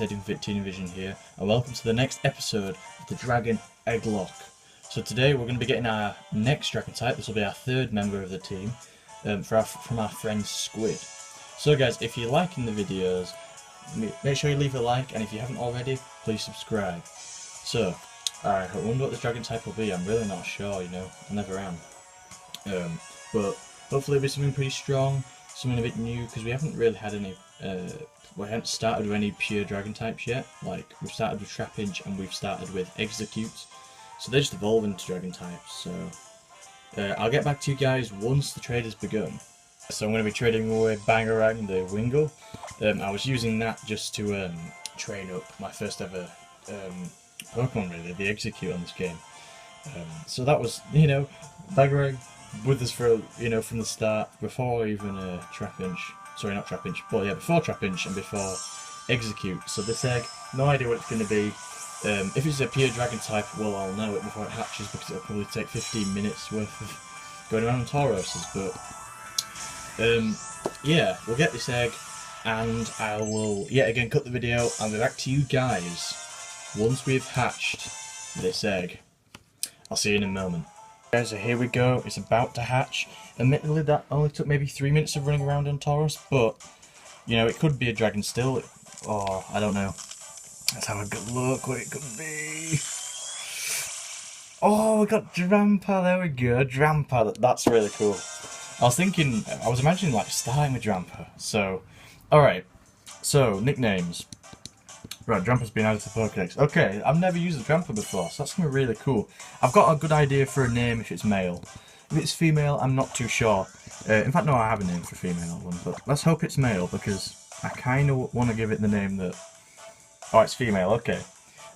it's Eddy from Victini Vision here, and welcome to the next episode of the Dragon Egglocke. So today we're going to be getting our next dragon type. This will be our third member of the team, from our friend Squid. So guys, if you're liking the videos, make sure you leave a like, and if you haven't already, please subscribe. So, I wonder what this dragon type will be. I'm really not sure, you know, I never am. But hopefully it'll be something pretty strong, something a bit new, because we haven't really had any, we haven't started with any pure dragon types yet. Like, we've started with Trapinch and we've started with Egglocke. So they're just evolving to dragon types, so I'll get back to you guys once the trade has begun. So I'm going to be trading away Bangarang the Wingull. I was using that just to train up my first ever Pokemon, really, the Egglocke on this game. So that was, you know, Bangarang with us for, you know, from the start, before even Trapinch. Sorry, not Trapinch, but yeah, before Trapinch and before Egglocke. So this egg, no idea what it's going to be. If it's a pure dragon type, well, I'll know it before it hatches, because it'll probably take 15 minutes worth of going around Tauroses. But yeah, we'll get this egg, and I will yet again cut the video. I'll be back to you guys once we've hatched this egg. I'll see you in a moment. Guys, so here we go. It's about to hatch. Admittedly, that only took maybe 3 minutes of running around on Tauros, but you know, it could be a dragon still, or I don't know. Let's have a good look what it could be. Oh, we got Drampa, there we go, Drampa, that's really cool. I was imagining like starting with Drampa, so, alright, so, nicknames. Right, Drampa's been added to Pokédex. Okay, I've never used a Drampa before, so that's going to be really cool. I've got a good idea for a name if it's male. If it's female, I'm not too sure. In fact, no, I have a name for a female one, but let's hope it's male, because I kind of want to give it the name that... Oh, it's female, okay.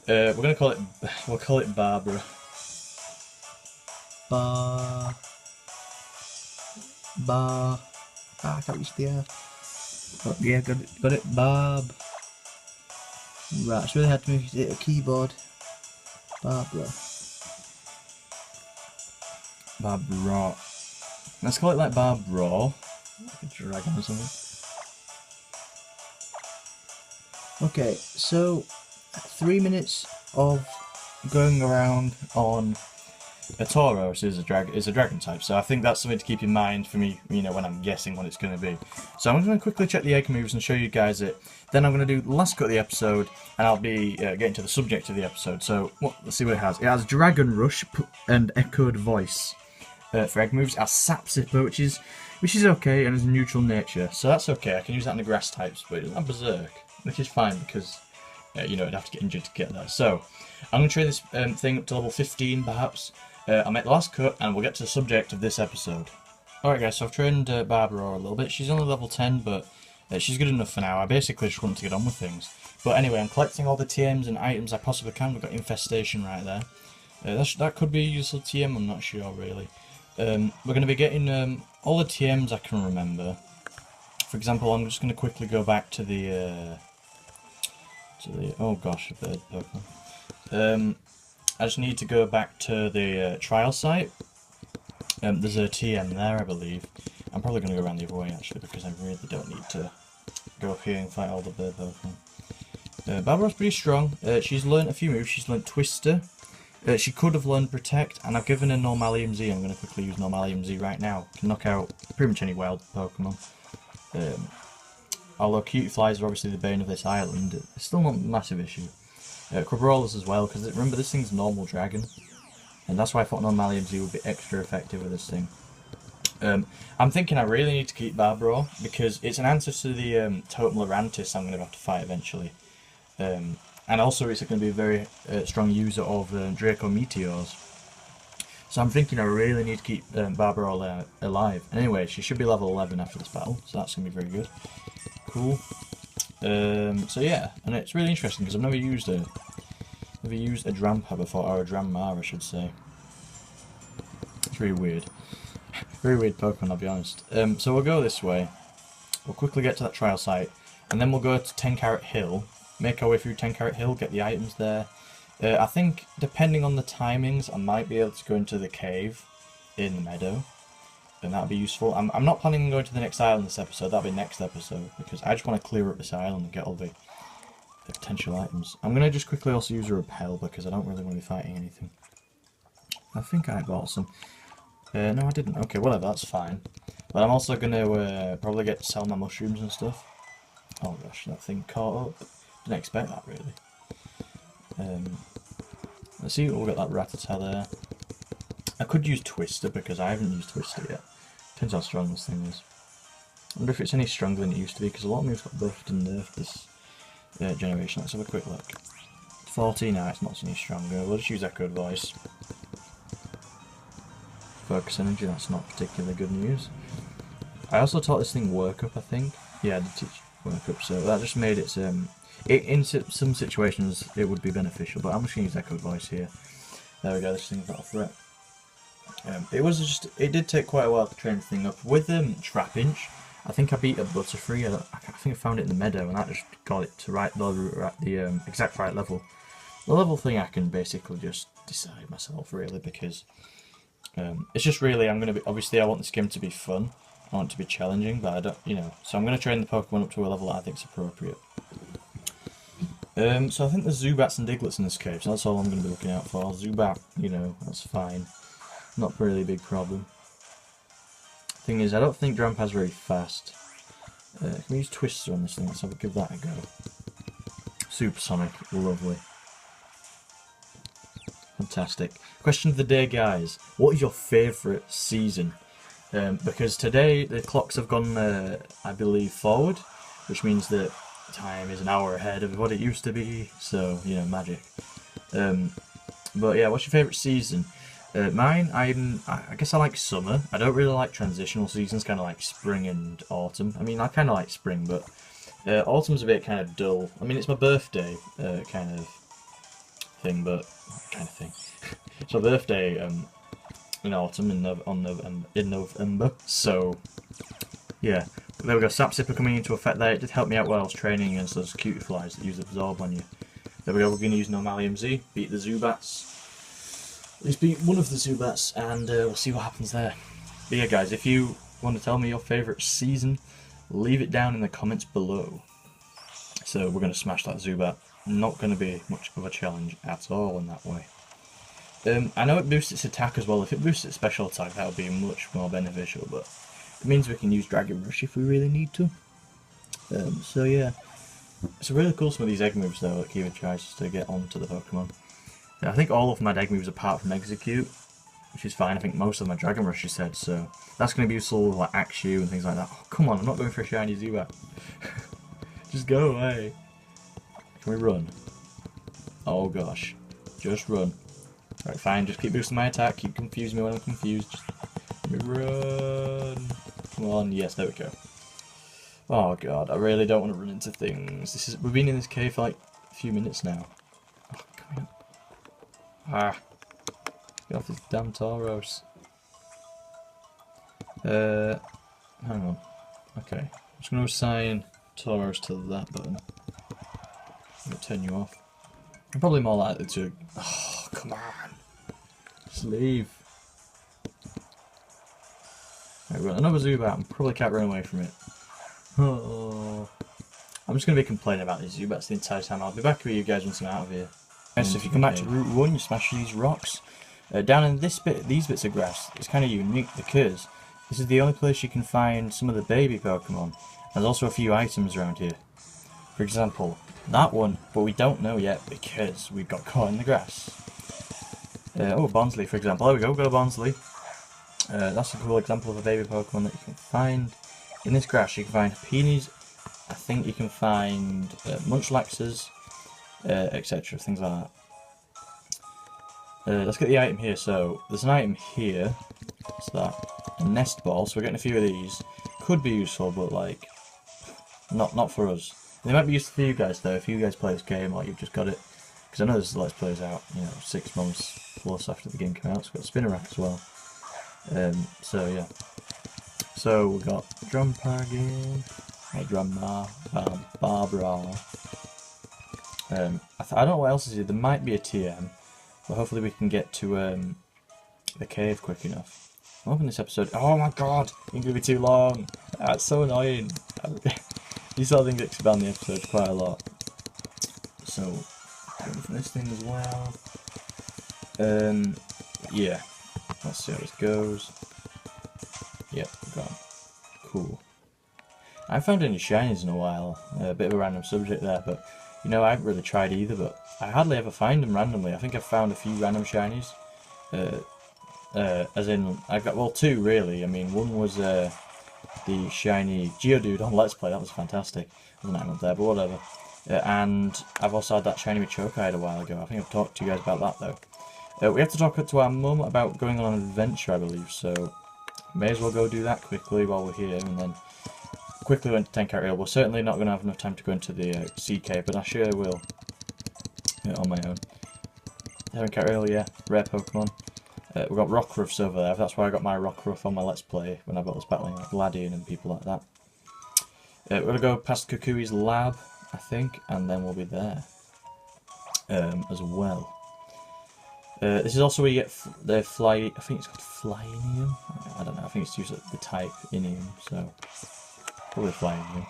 We're gonna call it, we'll call it Barbara. I can't reach the air. Oh, yeah, got it, Barb. Right, it's really hard to move it a keyboard. Barbara. Barbara. Let's call it like Barbara. Like a dragon or something. Okay, so 3 minutes of going around on A Tauros is a dragon type, so I think that's something to keep in mind for me, you know, when I'm guessing what it's going to be. So I'm going to quickly check the egg moves and show you guys it. Then I'm going to do the last cut of the episode, and I'll be getting to the subject of the episode. So let's see what it has. It has Dragon Rush and Echoed Voice for egg moves. It has Sap Zipper, which is okay, and has neutral nature, so that's okay. I can use that in the grass types, but it doesn't have Berserk, which is fine because, you know, I'd have to get injured to get that. So, I'm going to train this thing up to level 15 perhaps. I'll make the last cut and we'll get to the subject of this episode. Alright guys, so I've trained Barbara a little bit. She's only level 10, but she's good enough for now. I basically just want to get on with things. But anyway, I'm collecting all the TMs and items I possibly can. We've got Infestation right there. That could be a useful TM, I'm not sure really. We're going to be getting all the TMs I can remember. For example, I'm just going to quickly go back to the oh gosh, a bird Pokemon. I just need to go back to the trial site. There's a TM there, I believe. I'm probably going to go around the other way actually, because I really don't need to go up here and fight all the bird Pokemon. Barbara's pretty strong. She's learnt a few moves. She's learnt Twister. She could have learned Protect, and I've given her Normalium Z. I'm going to quickly use Normalium Z right now to knock out pretty much any wild Pokemon. Although Cutie Flies are obviously the bane of this island, it's still not a massive issue. Crabrawlers as well, because remember this thing's normal dragon, and that's why I thought Normalium Z would be extra effective with this thing. I'm thinking I really need to keep Barbara, because it's an answer to the Totem Lurantis I'm going to have to fight eventually. And also it's going to be a very strong user of Draco Meteors. So I'm thinking I really need to keep Barbara alive. Anyway, she should be level 11 after this battle, so that's going to be very good. Cool. So yeah, and it's really interesting because I've never used a Drampa before, or a Dramma I should say. It's really weird. Very weird Pokemon, I'll be honest. So we'll go this way. We'll quickly get to that trial site, and then we'll go to 10 Carat Hill. Make our way through 10 Carat Hill, get the items there. I think, depending on the timings, I might be able to go into the cave in the meadow, and that'll be useful. I'm not planning on going to the next island this episode, that'll be next episode, because I just want to clear up this island and get all the the potential items. I'm going to just quickly also use a repel because I don't really want to be fighting anything. I think I bought some. No, I didn't. Okay, whatever, that's fine. But I'm also going to probably get to sell my mushrooms and stuff. Oh gosh, that thing caught up. Didn't expect that, really. Let's see, we'll get that Ratata there. I could use Twister because I haven't used Twister yet. Depends how strong this thing is. I wonder if it's any stronger than it used to be, because a lot of moves got buffed and nerfed this generation. Let's have a quick look. 14 now, it's not any stronger. We'll just use Echoed Voice. Focus Energy, that's not particularly good news. I also taught this thing Work Up, I think. Yeah, I did teach Work Up, so that just made it... in some situations it would be beneficial, but I'm just going to use Echoed Voice here. There we go, this thing's not a threat. It did take quite a while to train the thing up. With Trap Inch, I think I beat a Butterfree. I think I found it in the meadow, and that just got it to the exact right level. The level thing I can basically just decide myself, really, because it's just really, obviously I want this game to be fun. I want it to be challenging, but I don't, so I'm going to train the Pokemon up to a level that I think is appropriate. So I think there's Zubats and Digletts in this cave, so that's all I'm going to be looking out for. Zubat, that's fine. Not really a big problem. Thing is, I don't think Drampaz's very fast. Can we use Twister on this thing? Let's give that a go. Supersonic, lovely. Fantastic. Question of the day, guys. What is your favourite season? Because today the clocks have gone, I believe, forward, which means that time is an hour ahead of what it used to be. So, magic. But yeah, what's your favourite season? Mine, I guess I like summer. I don't really like transitional seasons, kind of like spring and autumn. I mean, I kind of like spring, but autumn's a bit kind of dull. I mean, it's my birthday kind of thing, but it's my birthday in autumn in November. So yeah, there we go. Sap Sipper coming into effect there. It did help me out while I was training against those cutie flies that use Absorb on you. There we go. We're going to use Normalium Z, beat the Zubats. At least beat one of the Zubats, and we'll see what happens there. But yeah, guys, if you want to tell me your favourite season, leave it down in the comments below. So we're going to smash that Zubat. Not going to be much of a challenge at all in that way. I know it boosts its attack as well. If it boosts its special attack, that would be much more beneficial, but it means we can use Dragon Rush if we really need to. So yeah, it's really cool, some of these egg moves though that Kiva tries to get onto the Pokemon. I think all of my egg moves apart from Execute, which is fine. I think most of my Dragon Rush is said, so that's going to be useful with like Axew and things like that. Oh, come on, I'm not going for a shiny Zubat. Just go away. Can we run? Oh gosh, just run. Right, fine, just keep boosting my attack, keep confusing me when I'm confused. Just let me run. Come on, yes, there we go. Oh god, I really don't want to run into things. We've been in this cave for like a few minutes now. Oh, come on. Ah, get off this damn Tauros. Hang on. Okay, I'm just going to assign Tauros to that button. I'm going to turn you off. I'm probably more likely to... Oh, come on. Just leave. Right, we've got another Zubat. I probably can't run away from it. Oh. I'm just going to be complaining about these Zubats the entire time. I'll be back with you guys once I'm out of here. So if you come back to Route 1, you smash these rocks. Down in these bits of grass, it's kind of unique because this is the only place you can find some of the baby Pokemon. There's also a few items around here. For example, that one, but we don't know yet because we got caught in the grass. Oh, Bonsley, for example. There we go, Bonsley. That's a cool example of a baby Pokemon that you can find. In this grass, you can find Peonies. I think you can find Munchlaxes. Etc. Things like that. Let's get the item here. So there's an item here. What's that? A nest ball. So we're getting a few of these. Could be useful, but like not for us. They might be useful for you guys though. If you guys play this game or you've just got it, because I know there's Let's Plays out, 6 months plus after the game came out. It's got Spinnerack as well. So yeah. So we got Drumpag, Drumma, Barbara. I don't know what else is here. There might be a TM, but hopefully we can get to the cave quick enough. I'm hoping this episode... Oh my god! It's going to be too long! That's so annoying! These sort of things expand the episode quite a lot. So, going from this thing as well. Yeah. Let's see how this goes. Yep, gone. Cool. I haven't found any shinies in a while. A bit of a random subject there, but you know, I haven't really tried either, but I hardly ever find them randomly. I think I've found a few random shinies. As in, I've got, well, two really. I mean, one was the shiny Geodude on Let's Play. That was fantastic. There's an item up there, but whatever. And I've also had that shiny Machoke I had a while ago. I think I've talked to you guys about that though. We have to talk to our mum about going on an adventure, I believe, so may as well go do that quickly while we're here, and then quickly went to 10 Rail. We're certainly not going to have enough time to go into the CK, but I sure will on my own. 10 Rail, yeah, rare Pokemon. We've got Rockruffs over there. That's where I got my Rockruff on my Let's Play when I was battling like Gladion and people like that. We're going to go past Kukui's lab, I think, and then we'll be there as well. This is also where you get the fly. I think it's called Flyinium. I don't know. I think it's used the type Inium, so probably Flyinium.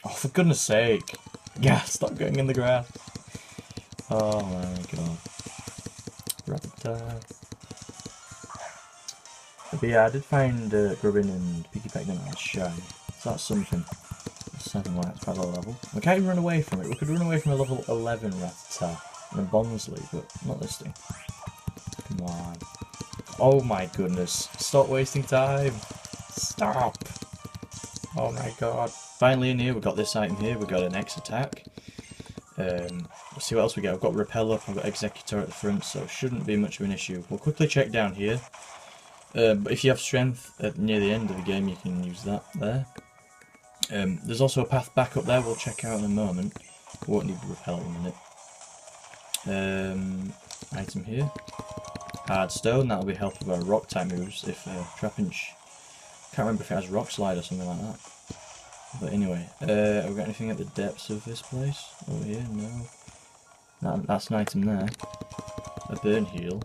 Oh, for goodness sake! Yeah, stop going in the grass. Oh my god. Rattata. But yeah, I did find Grubbin and Pikipekton on shiny, so that's something. 7 that's quite a low level. We can't even run away from it. We could run away from a level 11 Rattata and a Bonsley, but not this thing. Come on. Oh my goodness. Stop wasting time. Stop. Oh my god. Finally in here, we've got this item here. We've got an X attack. Let's see what else we get. I've got Repel up, I've got Executor at the front, so it shouldn't be much of an issue. We'll quickly check down here. But if you have strength near the end of the game, you can use that there. There's also a path back up there we'll check out in a moment. We won't need Repel in a minute. Item here. Hard Stone, that'll be helpful with our rock type moves if Trapinch. Can't remember if it has Rock Slide or something like that. But anyway, have we got anything at the depths of this place? Over here? No. That's an item there. A burn heal.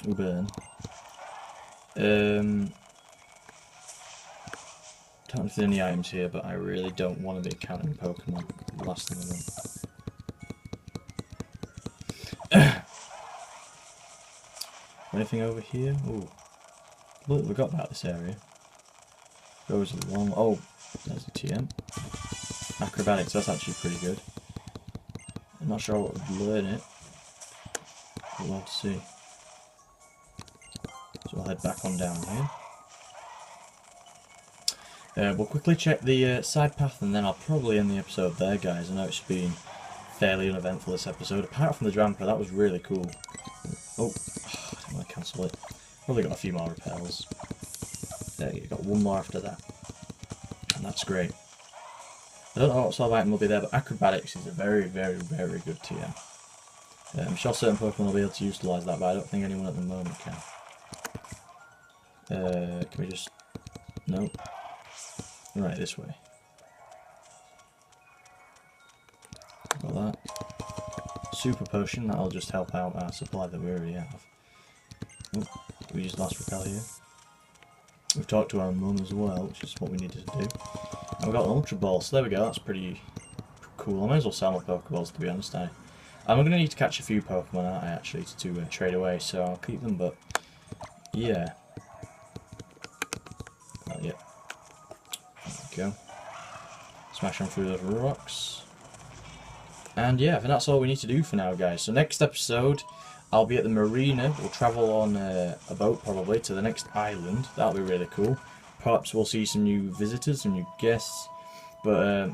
We burn. Don't know if there are any items here, but I really don't want to be encountering Pokemon. The last thing I want. Anything over here? Ooh. Look, we got about this area. Goes along. Oh, there's a TM. Acrobatics, that's actually pretty good. I'm not sure what would learn it. We'll have to see. So we'll head back on down here. We'll quickly check the side path and then I'll probably end the episode there, guys. I know it's been fairly uneventful this episode, apart from the Dramper, that was really cool. Oh, I don't want to cancel it. Probably got a few more repels. There you go, got one more after that. And that's great. I don't know what sort of item will be there, but Acrobatics is a very, very, very good TM. I'm sure certain Pokemon will be able to utilise that, but I don't think anyone at the moment can. Can we just... Nope. Right, this way. Got that. Super Potion, that'll just help out our supply that we already have. Oh, we used last Repel here. We've talked to our mum as well, which is what we needed to do. And we've got an Ultra Ball, so there we go, that's pretty cool. I might as well sell my Pokeballs, to be honest. I'm going to need to catch a few Pokemon, aren't I, actually, to trade away, so I'll keep them, but yeah. Not yet. There we go. Smash them through those rocks. And yeah, I think that's all we need to do for now, guys. So next episode, I'll be at the marina. We'll travel on a boat, probably, to the next island. That'll be really cool. Perhaps we'll see some new visitors, some new guests. But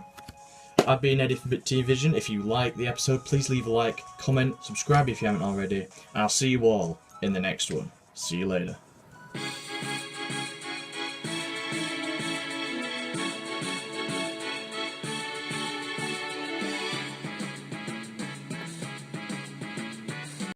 I've been Eddie from Victini Vision. If you like the episode, please leave a like, comment, subscribe if you haven't already. And I'll see you all in the next one. See you later.